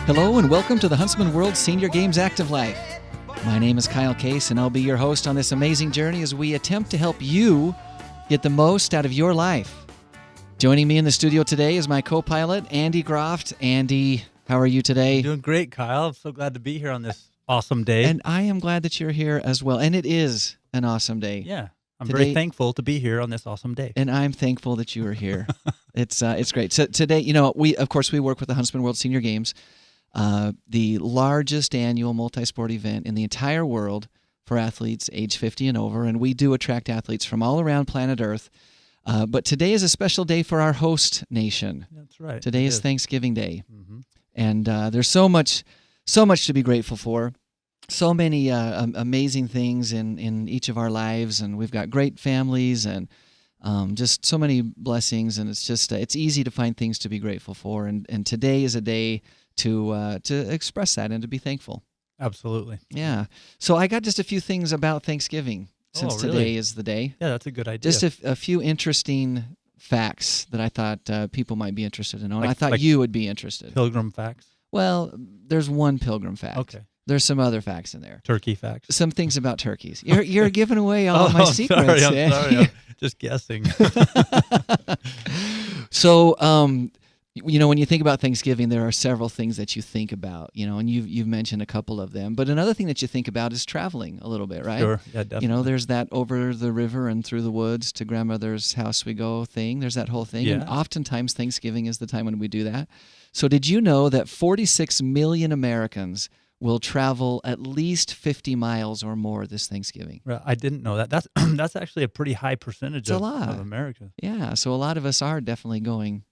Hello and welcome to the Huntsman World Senior Games Active Life. My name is Kyle Case and I'll be your host on this amazing journey as we attempt to help you get the most out of your life. Joining me in the studio today is my co-pilot, Andy Groft. Andy, how are you today? Doing great, Kyle. I'm so glad to be here on this awesome day. And I am glad that you're here as well. And it is an awesome day. Yeah, I'm Today- very thankful to be here on this awesome day. And I'm thankful that you are here. It's great. So today, we work with the Huntsman World Senior Games, the largest annual multi-sport event in the entire world for athletes age 50 and over, and we do attract athletes from all around planet Earth. But today is a special day for our host nation. That's right. Today is Thanksgiving Day, Mm-hmm. and there's so much to be grateful for. So many amazing things in each of our lives, and we've got great families and just so many blessings. And it's just it's easy to find things to be grateful for. And today is a day to express that and to be thankful. Absolutely. Yeah. So I got just a few things about Thanksgiving since really? today is the day. Yeah, that's a good idea. Just a few interesting facts that I thought people might be interested in knowing. I thought like you would be interested. Pilgrim facts. Well, there's one pilgrim fact. Okay. There's some other facts in there. Turkey facts. Some things about turkeys. You're giving away all of my secrets. I'm eh? sorry. I'm just guessing. So, when you think about Thanksgiving, there are several things that you think about, and you've mentioned a couple of them. But another thing that you think about is traveling a little bit, right? Sure. Yeah, definitely. There's that over the river and through the woods to grandmother's house we go thing. There's that whole thing. Yeah. And oftentimes Thanksgiving is the time when we do that. So did you know that 46 million Americans will travel at least 50 miles or more this Thanksgiving? Right, I didn't know that. That's that's actually a pretty high percentage It's a of lot. America. Yeah, so a lot of us are definitely going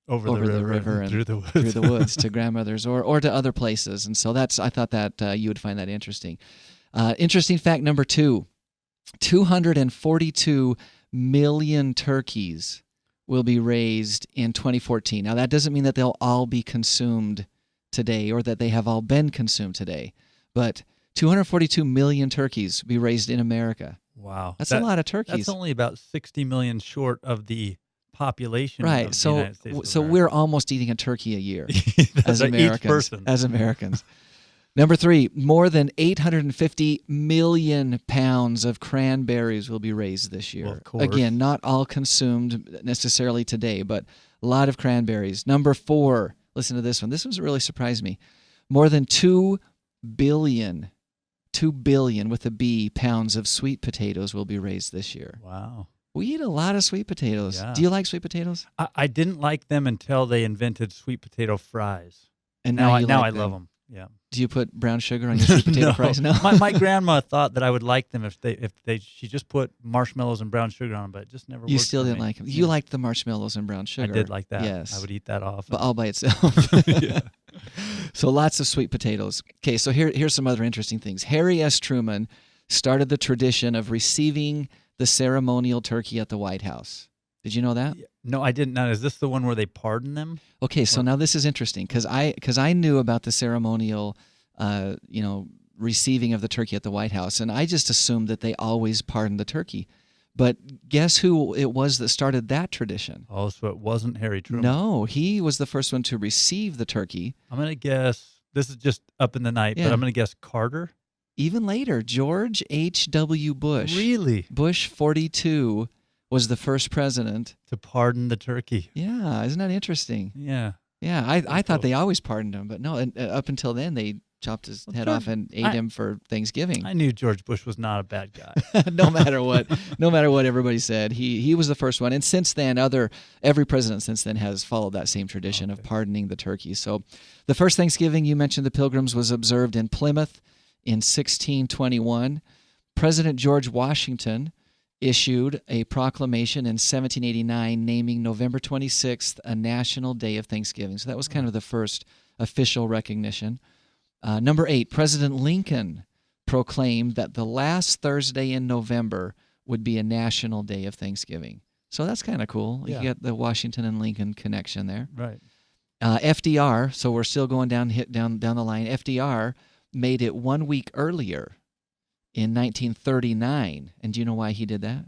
Over the river and and through the woods. through the woods to grandmother's or to other places. And so I thought that you would find that interesting. Interesting fact number 2, 242 million turkeys will be raised in 2014. Now, that doesn't mean that they'll all be consumed today or that they have all been consumed today, but 242 million turkeys will be raised in America. Wow. That's a lot of turkeys. That's only about 60 million short of the population of Right. the So United States of so America. we're almost eating a turkey a year as That's right, Americans. each person. As Americans. Number 3, more than 850 million pounds of cranberries will be raised this year. Well, of course. Again, not all consumed necessarily today, but a lot of cranberries. Number 4, listen to this one. This one's really surprised me. More than 2 billion with a B pounds of sweet potatoes will be raised this year. Wow. We eat a lot of sweet potatoes. Yeah. Do you like sweet potatoes? I didn't like them until they invented sweet potato fries. And Now I you now like I love them. Yeah. Do you put brown sugar on your sweet potato fries? No. my grandma thought that I would like them if she just put marshmallows and brown sugar on them, but it just never worked. You still for didn't me. like them. You Yeah. liked the marshmallows and brown I sugar. did like that. Yes. I would eat that often. But all by itself. Yeah. So lots of sweet potatoes. Okay, so here's some other interesting things. Harry S. Truman started the tradition of receiving the ceremonial turkey at the White House. Did you know that? No, I didn't. Now, is this the one where they pardon them? Okay, so now this is interesting because I knew about the ceremonial, receiving of the turkey at the White House, and I just assumed that they always pardoned the turkey. But guess who it was that started that tradition? Oh, so it wasn't Harry Truman. No, he was the first one to receive the turkey. I'm going to guess, this is just up in the night, Yeah. but I'm going to guess Carter. Even later, George H.W. Bush. Really? Bush 42 was the first president. To pardon the turkey. Yeah, isn't that interesting? Yeah. Yeah, I thought cool. they always pardoned him, but no, up until then they chopped his head George- off and ate him for Thanksgiving. I knew George Bush was not a bad guy. no matter what everybody said, he was the first one. And since then, every president since then has followed that same tradition of pardoning the turkey. So the first Thanksgiving, you mentioned the Pilgrims, was observed in Plymouth in 1621. President George Washington issued a proclamation in 1789 naming November 26th a national day of Thanksgiving. So that was kind of the first official recognition. Number 8, President Lincoln proclaimed that the last Thursday in November would be a national day of Thanksgiving. So that's kind of cool. Yeah. You get the Washington and Lincoln connection there. Right. FDR, so we're still going down the line. FDR made it 1 week earlier in 1939. And do you know why he did that?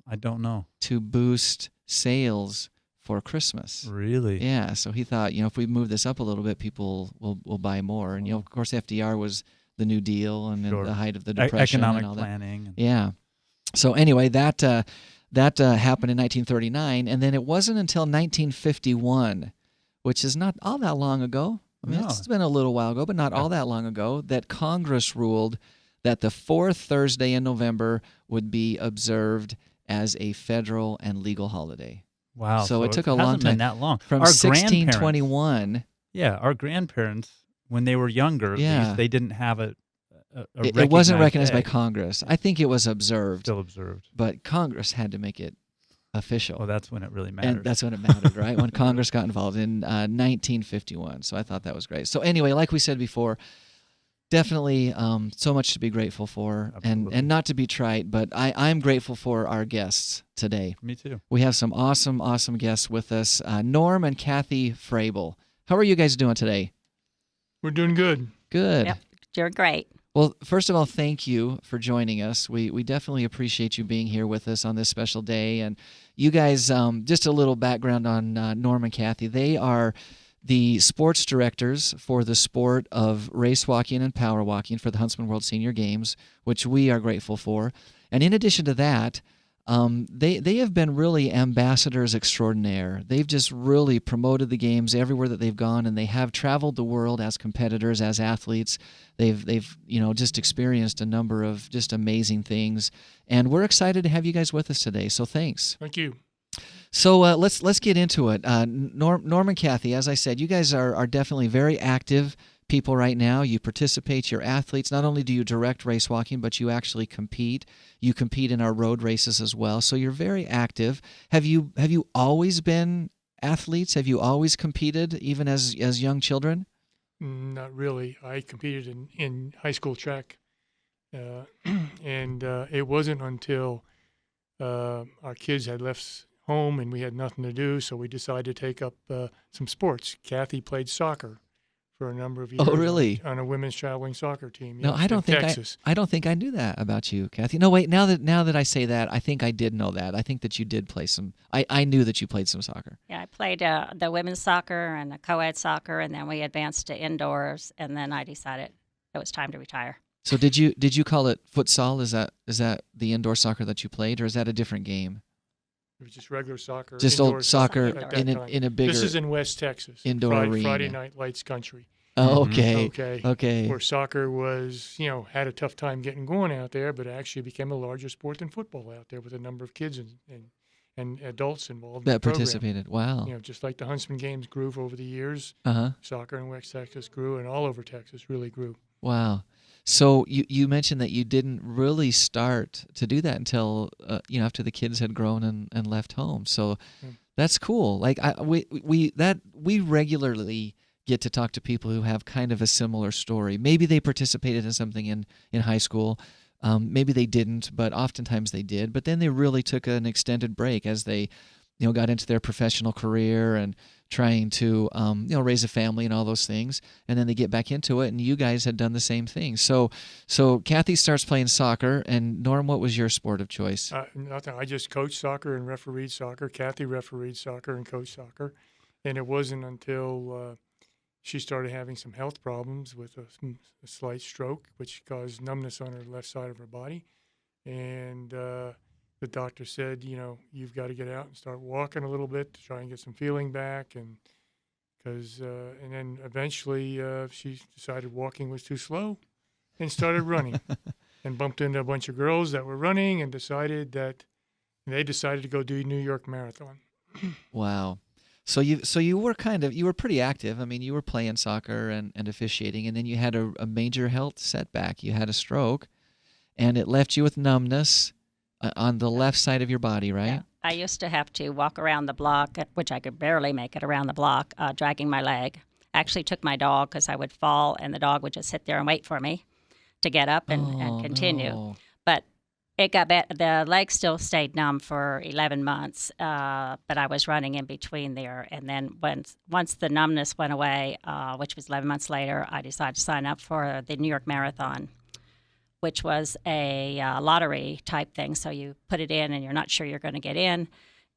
I don't know. To boost sales for Christmas. Really? Yeah, so he thought, if we move this up a little bit, people will buy more. And of course, FDR was the New Deal and then Sure. the height of the Depression, Economic and all planning. that. Yeah. So anyway, that happened in 1939, and then it wasn't until 1951, which is not all that long ago. I mean, No. it's been a little while ago, but not all that long ago, that Congress ruled that the fourth Thursday in November would be observed as a federal and legal holiday. Wow. So it took a long hasn't time. been that long. From Our 1621. Yeah, our grandparents, when they were younger, at Yeah. least, they didn't have a It wasn't recognized by day. Congress. I think it was observed, Still observed. but Congress had to make it official. Well, that's when it really mattered. And that's when it mattered, right? When Congress got involved in 1951. So I thought that was great. So anyway, like we said before, definitely so much to be grateful for, Absolutely. and not to be trite, but I'm grateful for our guests today. Me too. We have some awesome guests with us, Norm and Kathy Frabel. How are you guys doing today? We're doing good. Good. Yep, you're great. Well, first of all, thank you for joining us. We definitely appreciate you being here with us on this special day. And you guys, just a little background on Norm and Kathy. They are the sports directors for the sport of race walking and power walking for the Huntsman World Senior Games, which we are grateful for. And in addition to that, they have been really ambassadors extraordinaire. They've just really promoted the games everywhere that they've gone, and they have traveled the world as competitors, as athletes. They've just experienced a number of just amazing things, and we're excited to have you guys with us today. So thanks. Thank you. So let's get into it. Norm and Kathy, as I said, you guys are definitely very active people right now. You participate, you're athletes. Not only do you direct race walking, but you actually compete. You compete in our road races as well. So you're very active. Have you always been athletes? Have you always competed, even as young children? Not really. I competed in high school track, and it wasn't until our kids had left home and we had nothing to do, so we decided to take up some sports. Kathy played soccer for a number of years. Oh, really? On a women's traveling soccer team. No, yes, I don't in think Texas. I don't think I knew that about you, Kathy. No, wait. Now that I say that, I think I did know that. I think that you did play some. I knew that you played some soccer. Yeah, I played the women's soccer and the co-ed soccer, and then we advanced to indoors, and then I decided it was time to retire. So did you call it futsal? Is that the indoor soccer that you played, or is that a different game? It was just regular soccer. Just indoor old soccer at that in time. a bigger. This is in West Texas. indoor arena. Friday Night Lights Country. Oh, okay. Okay. Where soccer was, had a tough time getting going out there, but actually became a larger sport than football out there with a number of kids and adults involved in That the program. participated. Wow. Just like the Huntsman Games grew over the years, Uh-huh. soccer in West Texas grew, and all over Texas really grew. Wow. So you mentioned that you didn't really start to do that until after the kids had grown and left home. So that's cool. Like we regularly get to talk to people who have kind of a similar story. Maybe they participated in something in high school. Maybe they didn't, but oftentimes they did. But then they really took an extended break as they got into their professional career and trying to raise a family and all those things, and then they get back into it. And you guys had done the same thing. So Kathy starts playing soccer, and Norm, what was your sport of choice? Nothing. I just coached soccer and refereed soccer. Kathy refereed soccer and coached soccer, and it wasn't until she started having some health problems with a slight stroke, which caused numbness on her left side of her body, and the doctor said, you've got to get out and start walking a little bit to try and get some feeling back. And then eventually she decided walking was too slow and started running and bumped into a bunch of girls that were running and decided to go do New York Marathon. Wow. So you were pretty active. I mean, you were playing soccer and officiating, and then you had a major health setback. You had a stroke, and it left you with numbness on the left side of your body, right? Yeah. I used to have to walk around the block, which I could barely make it around the block, dragging my leg. I actually took my dog because I would fall, and the dog would just sit there and wait for me to get up and continue. No. But it got bad. The leg still stayed numb for 11 months, but I was running in between there. And then once the numbness went away, which was 11 months later, I decided to sign up for the New York Marathon, which was a lottery type thing. So you put it in and you're not sure you're going to get in.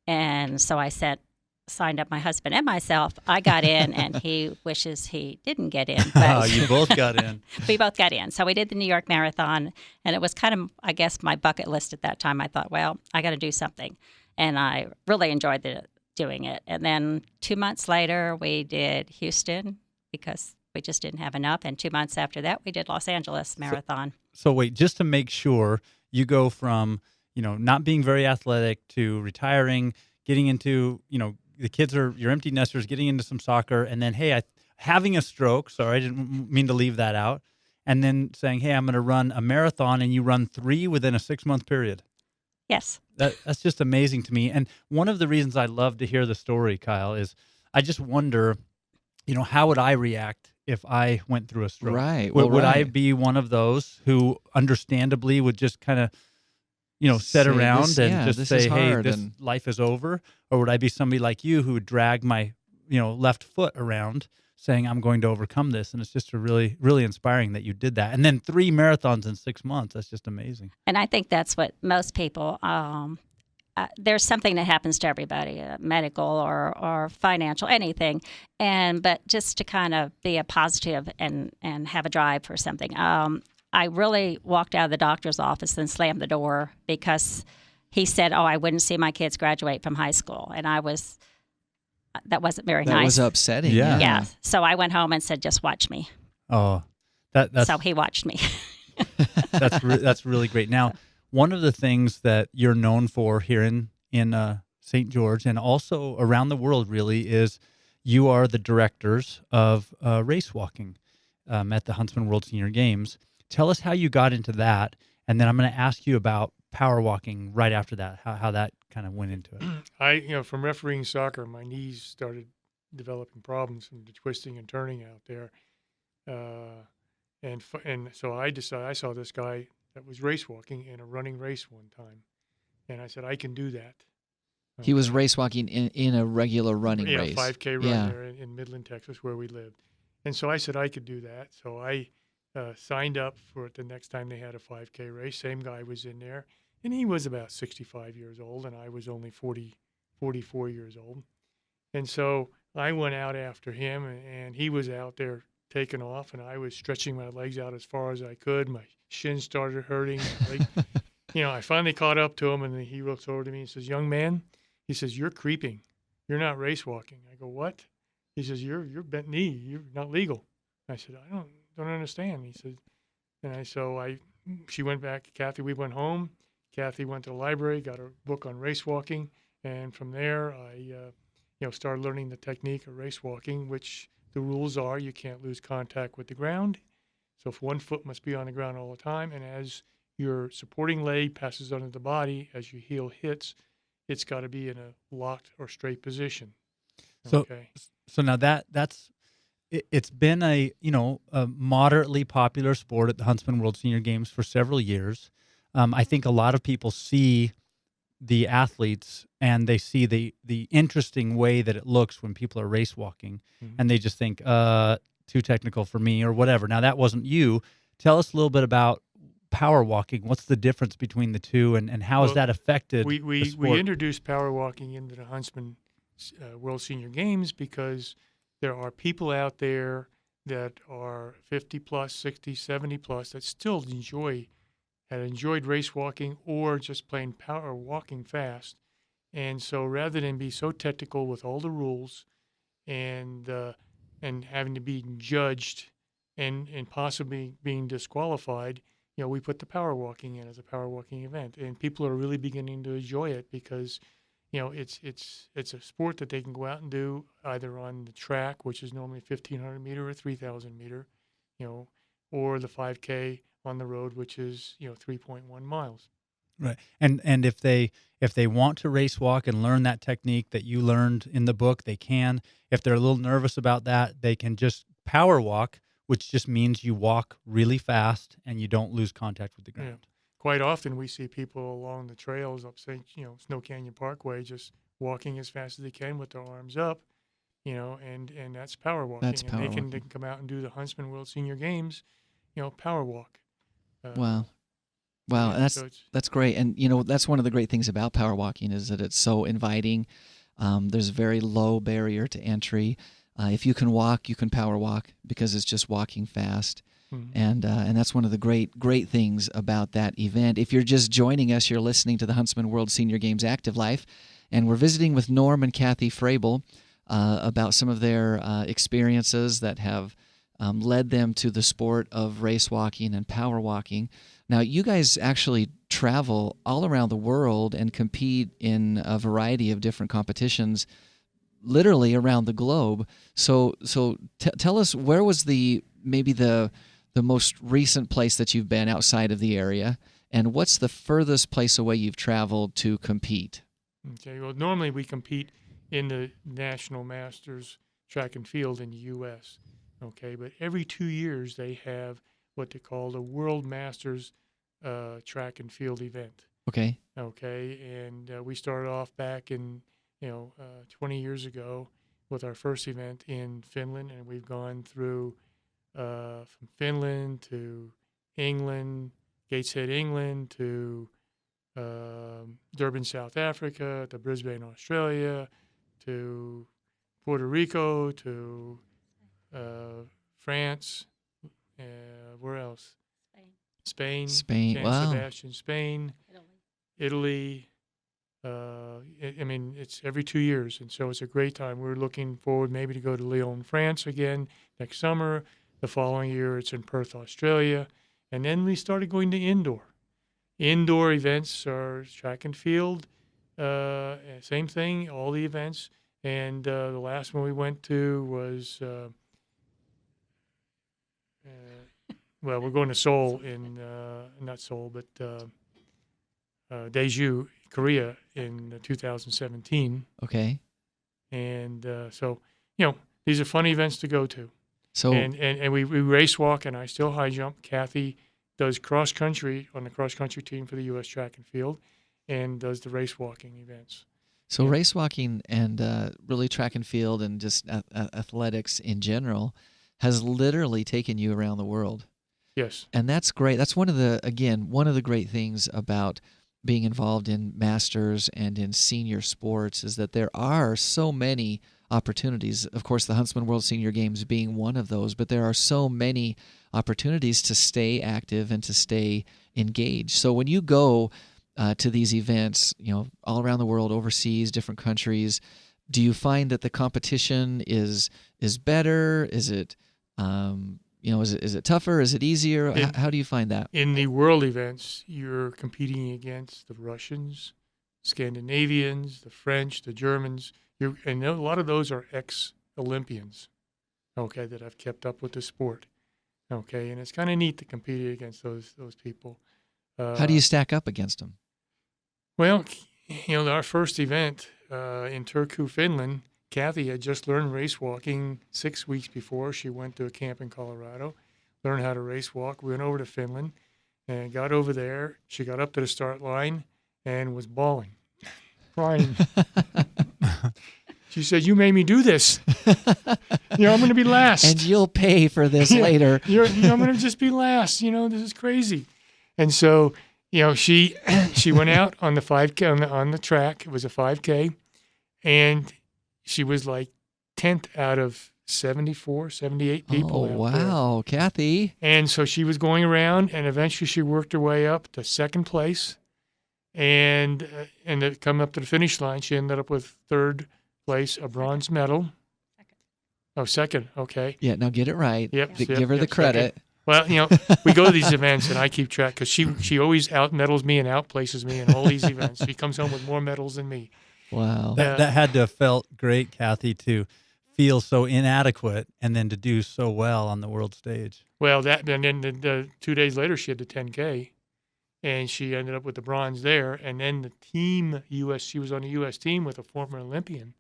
And so I sent signed up my husband and myself. I got in, and he wishes he didn't get in. But You both got in. we both got in. So we did the New York Marathon, and it was kind of, I guess, my bucket list at that time. I thought, well, I got to do something, and I really enjoyed doing it. And then 2 months later, we did Houston because we just didn't have enough. And 2 months after that, we did Los Angeles Marathon. So wait, just to make sure, you go from, not being very athletic to retiring, getting into, the kids are your empty nesters, getting into some soccer, and then, hey, having a stroke. Sorry, I didn't mean to leave that out. And then saying, hey, I'm going to run a marathon, and you run 3 within a 6-month period. Yes. That's just amazing to me. And one of the reasons I love to hear the story, Kyle, is I just wonder, how would I react if I went through a stroke? Right. Would I right. be one of those who understandably would just kind of, sit Say around this- and yeah, just this say, is hey, hard, this and- life is over? Or would I be somebody like you who would drag my, left foot around saying, I'm going to overcome this? And it's just a really, really inspiring that you did that. And then 3 marathons in 6 months. That's just amazing. And I think that's what most people, there's something that happens to everybody, medical or financial, anything. But just to kind of be a positive and have a drive for something. I really walked out of the doctor's office and slammed the door because he said, I wouldn't see my kids graduate from high school. And that wasn't very That nice. was upsetting. Yeah. Yeah. So I went home and said, just watch me. Oh, that's So he watched me. that's really great. Now, one of the things that you're known for here in St. George and also around the world really is you are the directors of race walking at the Huntsman World Senior Games. Tell us how you got into that, and then I'm going to ask you about power walking right after that, how that kind of went into it. From refereeing soccer, my knees started developing problems from the twisting and turning out there. And so I decided, I saw this guy that was race walking in a running race one time. And I said, I can do that. He was race walking in a regular running race. 5K run Yeah. there in Midland, Texas, where we lived. And so I said I could do that. So I signed up for it the next time they had a 5K race. Same guy was in there. And he was about 65 years old, and I was only 44 years old. And so I went out after him, and he was out there taking off, and I was stretching my legs out as far as I could. My shins started hurting. I finally caught up to him, and he looks over to me and says, young man, he says, you're creeping. You're not race walking. I go, what? He says, you're bent knee. You're not legal. I said, I don't understand. He said, she went back. Kathy, we went home. Kathy went to the library, got a book on race walking, and from there I started learning the technique of race walking, which the rules are you can't lose contact with the ground. So if one foot must be on the ground all the time, and as your supporting leg passes under the body, as your heel hits, it's got to be in a locked or straight position. Okay. So now it's been a moderately popular sport at the Huntsman World Senior Games for several years. I think a lot of people see the athletes and they see the interesting way that it looks when people are race walking, and they just think too technical for me or whatever. Now that wasn't you. Tell us a little bit about power walking. What's the difference between the two, and how has that affected the We sport? introduced power walking into the Huntsman World Senior Games because there are people out there that are 50 plus, 60, 70 plus that still had enjoyed race walking or just plain power walking fast. And so rather than be so technical with all the rules and having to be judged and possibly being disqualified, we put the power walking in as a power walking event, and people are really beginning to enjoy it because, it's a sport that they can go out and do either on the track, which is normally 1,500 meter or 3,000 meter, or the 5K on the road, which is 3.1 miles. Right. And if they want to race walk and learn that technique that you learned in the book, they can. If they're a little nervous about that, they can just power walk, which just means you walk really fast and you don't lose contact with the ground. Yeah. Quite often we see people along the trails up Snow Canyon Parkway just walking as fast as they can with their arms up, and that's power walking. That's power and they walking. can come out and do the Huntsman World Senior Games, power walk. Wow. Yeah, And so it's- that's great. And that's one of the great things about power walking is that it's so inviting. There's a very low barrier to entry. If you can walk, you can power walk because it's just walking fast. And that's one of the great things about that event. If you're just joining us, you're listening to the Huntsman World Senior Games Active Life, and we're visiting with Norm and Kathy Frabel about some of their experiences that have led them to the sport of race walking and power walking. Now, you guys actually travel all around the world and compete in a variety of different competitions, literally around the globe. So tell us, where was maybe the most recent place that you've been outside of the area, and what's the furthest place away you've traveled to compete? Okay, well, normally we compete in the National Masters track and field in the U.S., okay, but every 2 years they have what they call the World Masters track and field event, Okay. okay, and we started off back in, 20 years ago with our first event in Finland, and we've gone through from Finland to England, Gateshead, England, to Durban, South Africa, to Brisbane, Australia, to Puerto Rico, to France, where else? Spain, Spain. San Wow. Sebastian, Spain, Italy. I mean, it's every 2 years, and so it's a great time. We're looking forward maybe to go to Lyon, France again next summer. The following year, it's in Perth, Australia. And then we started going to indoor. Indoor events are track and field, same thing, all the events. And the last one we went to was, well, we're going to Seoul not Seoul, but Daeju, Korea in 2017. Okay. And so, these are fun events to go to. So And we race walk, and I still high jump. Kathy does cross country on the cross country team for the U.S. track and field, and does the race walking events. So race walking and really track and field and just athletics in general has literally taken you around the world. Yes. And that's great. That's one of the great things about being involved in masters and in senior sports is that there are so many opportunities. Of course, the Huntsman World Senior Games being one of those, but there are so many opportunities to stay active and to stay engaged. So when you go to these events, all around the world, overseas, different countries, do you find that the competition is better? Is it is it tougher? Is it easier? How do you find that? In the world events, you're competing against the Russians, Scandinavians, the French, the Germans. And a lot of those are ex-Olympians, okay, that have kept up with the sport, okay, and it's kind of neat to compete against those people. How do you stack up against them? Well, our first event in Turku, Finland, Kathy had just learned race walking 6 weeks before. She went to a camp in Colorado, learned how to race walk. We went over to Finland and got over there. She got up to the start line and was bawling, crying. She said, "You made me do this. I'm going to be last. And you'll pay for this later." I'm going to just be last. This is crazy. And so, she went out on the 5K on the track. It was a 5K, and she was like 10th out of 74, 78 people. Oh, wow, there. Kathy. And so she was going around, and eventually she worked her way up to second place, and to come up to the finish line, she ended up with third place, a bronze medal. Second. Okay. Yeah, now get it right. Yep. Give her the credit. Second. Well, we go to these events, and I keep track because she always out-medals me and outplaces me in all these events. She comes home with more medals than me. Wow. That had to have felt great, Kathy, to feel so inadequate and then to do so well on the world stage. Well, and then the 2 days later, she had the 10K, and she ended up with the bronze there. And then the team, U.S., she was on the U.S. team with a former Olympian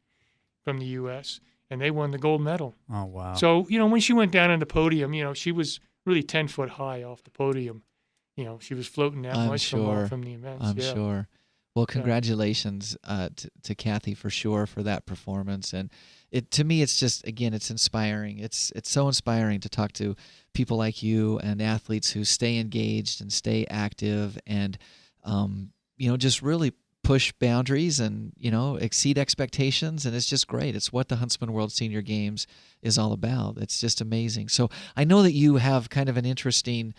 from the U.S., and they won the gold medal. Oh, wow. So, when she went down on the podium, she was really 10 foot high off the podium. She was floating that I'm much sure. from the events. I'm yeah. sure. Well, congratulations to Kathy for sure for that performance. And to me, it's just, again, it's inspiring. It's so inspiring to talk to people like you and athletes who stay engaged and stay active and, just really push boundaries and, exceed expectations. And it's just great. It's what the Huntsman World Senior Games is all about. It's just amazing. So I know that you have kind of an interesting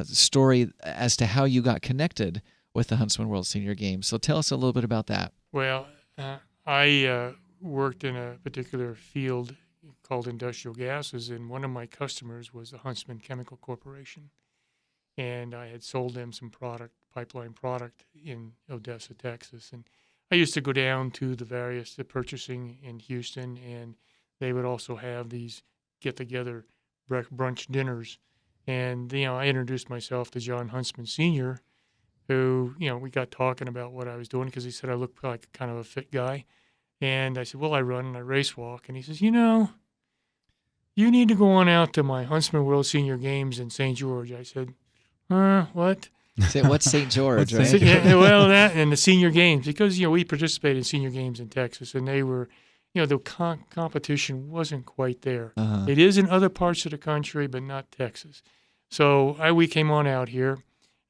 story as to how you got connected with the Huntsman World Senior Games. So tell us a little bit about that. Well, I worked in a particular field called industrial gases, and one of my customers was the Huntsman Chemical Corporation. And I had sold them some pipeline product in Odessa, Texas. And I used to go down to the purchasing in Houston, and they would also have these get-together brunch dinners. And, I introduced myself to John Huntsman Sr., who, we got talking about what I was doing because he said I looked like kind of a fit guy. And I said, well, I run and I race walk. And he says, you need to go on out to my Huntsman World Senior Games in St. George. I said, what? What's St. George, right? Yeah, well, that and the senior games, because, we participated in senior games in Texas, and they were, the competition wasn't quite there. Uh-huh. It is in other parts of the country, but not Texas. So we came on out here,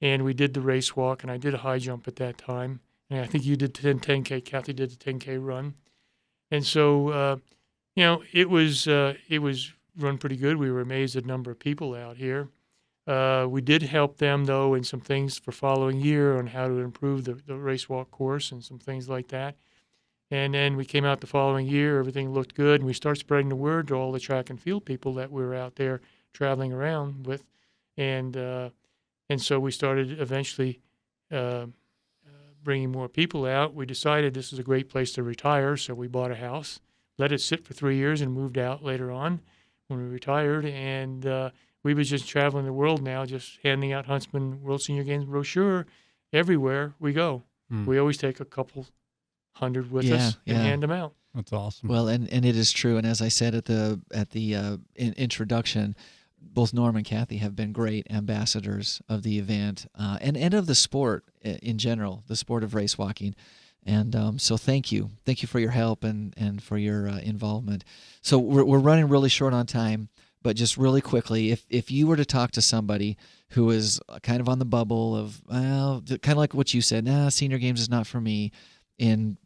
and we did the race walk, and I did a high jump at that time. And I think you did 10K. Kathy did the 10K run. And so, it was run pretty good. We were amazed at the number of people out here. We did help them, though, in some things for following year on how to improve the race walk course and some things like that. And then we came out the following year. Everything looked good, and we started spreading the word to all the track and field people that we were out there traveling around with. And so we started eventually bringing more people out. We decided this is a great place to retire, so we bought a house, let it sit for 3 years, and moved out later on when we retired. And we were just traveling the world now, just handing out Huntsman World Senior Games brochure everywhere we go. We always take a couple hundred with us and hand them out. That's awesome. Well, and it is true. And as I said at the introduction, both Norm and Kathy have been great ambassadors of the event and of the sport in general, the sport of race walking. And so thank you for your help and for your involvement. So we're running really short on time, but just really quickly, if you were to talk to somebody who is kind of on the bubble of, well, kind of like what you said, senior games is not for me, in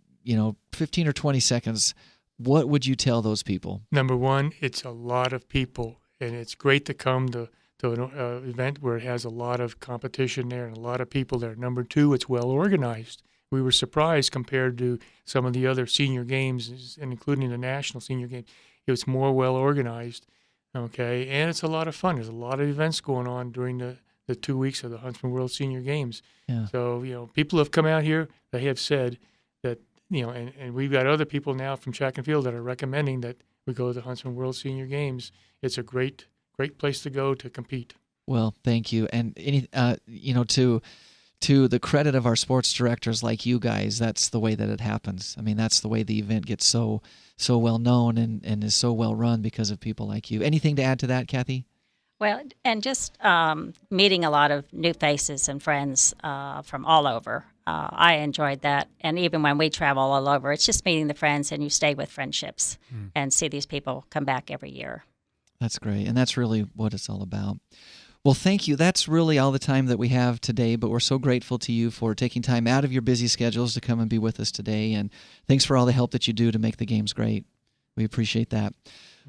15 or 20 seconds, what would you tell those people? Number one, it's a lot of people. And it's great to come to an event where it has a lot of competition there and a lot of people there. Number two, it's well organized. We were surprised compared to some of the other senior games, and including the national senior game. It was more well organized, okay? And it's a lot of fun. There's a lot of events going on during the 2 weeks of the Huntsman World Senior Games. Yeah. So, people have come out here. They have said that, and we've got other people now from track and field that are recommending that we go to the Huntsman World Senior Games. It's a great place to go to compete. Well, thank you. And to the credit of our sports directors like you guys, that's the way that it happens. I mean, that's the way the event gets so well known and is so well run because of people like you. Anything to add to that, Kathy? Well, and just meeting a lot of new faces and friends from all over. I enjoyed that. And even when we travel all over, it's just meeting the friends, and you stay with friendships and see these people come back every year. That's great. And that's really what it's all about. Well, thank you. That's really all the time that we have today, but we're so grateful to you for taking time out of your busy schedules to come and be with us today. And thanks for all the help that you do to make the games great. We appreciate that.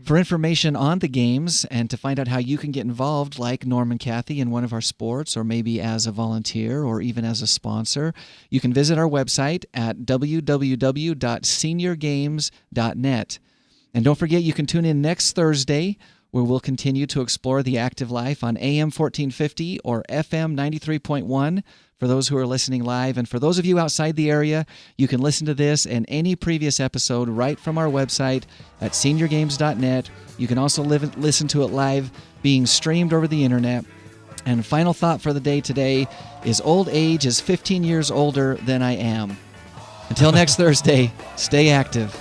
For information on the games and to find out how you can get involved, like Norm and Kathy, in one of our sports, or maybe as a volunteer or even as a sponsor, you can visit our website at www.seniorgames.net. And don't forget, you can tune in next Thursday, where we'll continue to explore the active life on AM 1450 or FM 93.1 for those who are listening live. And for those of you outside the area, you can listen to this and any previous episode right from our website at seniorgames.net. You can also listen to it live being streamed over the internet. And final thought for the day today is old age is 15 years older than I am. Until next Thursday, stay active.